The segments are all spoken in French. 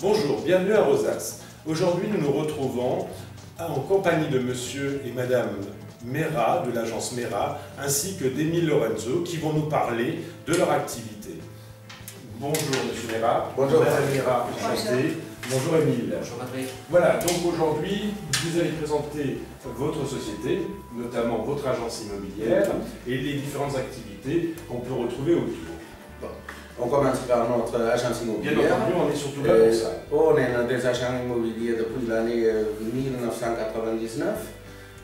Bonjour, bienvenue à Rosace. Aujourd'hui, nous nous retrouvons en compagnie de monsieur et madame Mera, de l'agence Mera, ainsi que d'Émile Lorenzo, qui vont nous parler de leur activité. Bonjour monsieur Mera. Bonjour. Madame Mera, enchanté. Bonjour Émile. Bonjour Patrick. Voilà, donc aujourd'hui, vous allez présenter votre société, notamment votre agence immobilière, et les différentes activités qu'on peut retrouver autour. Bon. On commence par notre agence Bien immobilière. entendu, on est surtout là pour ça. On est des agents immobiliers depuis l'année 1999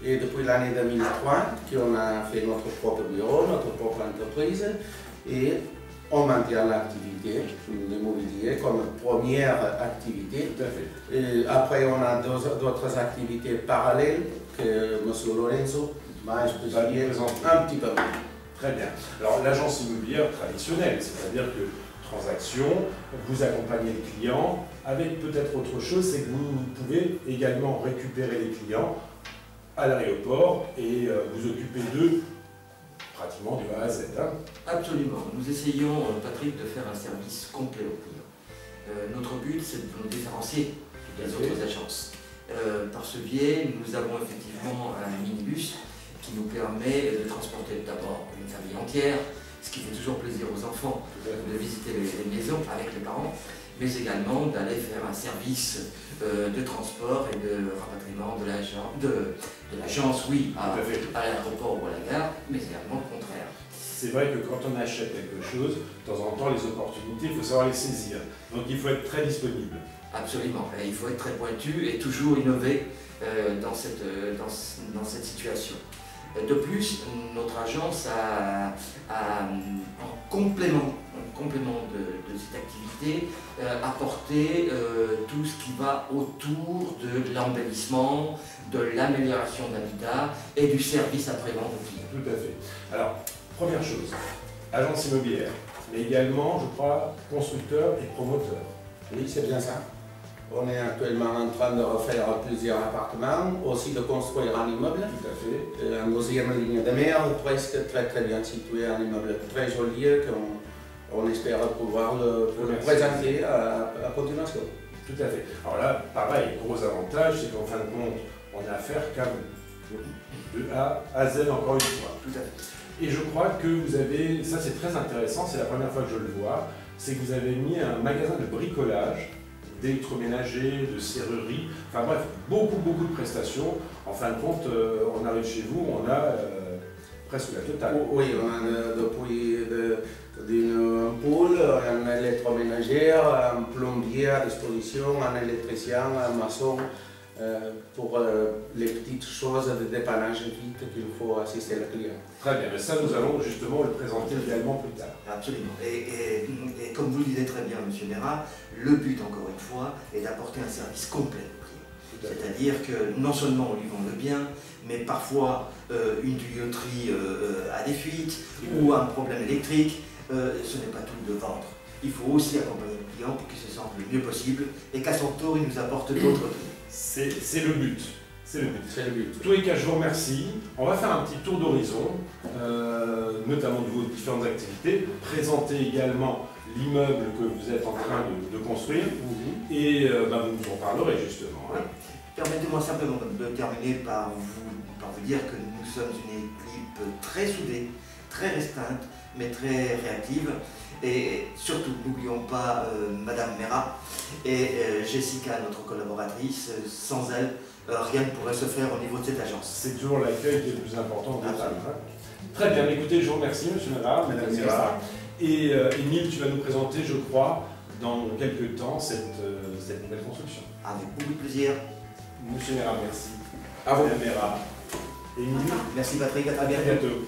et depuis l'année 2003 qu'on a fait notre propre bureau, notre propre entreprise et on maintient l'activité de l'immobilier comme première activité. Tout à fait. Et après, on a d'autres activités parallèles que M. Lorenzo va expliquer un petit peu. Très bien. Alors l'agence immobilière traditionnelle, c'est-à-dire que transaction, vous accompagnez le client, avec peut-être autre chose, c'est que vous pouvez également récupérer les clients à l'aéroport et vous occuper d'eux pratiquement de A à Z. Hein. Absolument. Nous essayons, Patrick, de faire un service complet aux clients. Notre but, c'est de nous différencier des autres agences. Par ce biais, nous avons effectivement un minibus qui nous permet de transporter d'abord une famille entière, ce qui fait toujours plaisir aux enfants de visiter les maisons avec les parents, mais également d'aller faire un service de transport et de rapatriement de l'agence, oui, à l'aéroport ou à la gare, mais également le contraire. C'est vrai que quand on achète quelque chose, de temps en temps, les opportunités, il faut savoir les saisir. Donc il faut être très disponible. Absolument, et il faut être très pointu et toujours innover dans cette situation. De plus, notre agence a en complément de cette activité, apporté tout ce qui va autour de l'embellissement, de l'amélioration de l'habitat et du service après-vente aux clients. Tout à fait. Alors, première chose, agence immobilière, mais également, je crois, constructeur et promoteur. Oui, c'est bien ça. On est actuellement en train de refaire plusieurs appartements, aussi de construire un immeuble. Tout à fait. En deuxième ligne de mer, presque très bien situé, un immeuble très joli qu'on espère pouvoir le présenter à continuation. Tout à fait. Alors là, pareil, gros avantage, c'est qu'en fin de compte, on a affaire de A à Z encore une fois. Tout à fait. Et je crois que vous avez, ça c'est très intéressant, c'est la première fois que je le vois, c'est que vous avez mis un magasin de bricolage, d'électroménager, de serrurerie, enfin bref, beaucoup de prestations. En fin de compte, on arrive chez vous, on a presque la totale. Oui, on a depuis d'une ampoule, un électroménager, un plombier à disposition, un électricien, un maçon, pour les petites choses de dépannage vite qu'il faut assister le client. Très bien, mais ça nous allons justement le présenter également plus tard. Absolument. Et comme vous le disiez très bien, M. Mera, le but, encore une fois, est d'apporter un service complet au client. C'est-à-dire que non seulement on lui vend le bien, mais parfois une tuyauterie a des fuites ou un problème électrique, ce n'est pas tout de vendre. Il faut aussi accompagner le client pour qu'il se sente le mieux possible et qu'à son tour, il nous apporte d'autres clients. C'est le but. C'est le but. C'est le but. En tous les cas, je vous remercie. On va faire un petit tour d'horizon, notamment de vos différentes activités, présenter également l'immeuble que vous êtes en train de construire, et vous nous en parlerez justement. Hein. Permettez-moi simplement de terminer par vous dire que nous sommes une équipe très soudée, très restreinte, mais très réactive. Et surtout, n'oublions pas Madame Mera et Jessica, notre collaboratrice. Sans elle, rien ne pourrait se faire au niveau de cette agence. C'est toujours l'accueil qui est le plus important de hein. Très bien, écoutez, je vous remercie, Monsieur Mera, Madame Mera. Et Émile, tu vas nous présenter, je crois, dans quelques temps, cette nouvelle construction. Avec beaucoup de plaisir. Monsieur Mera, merci. À vous. Madame Mera. Émile. Merci Patrick, à très bientôt.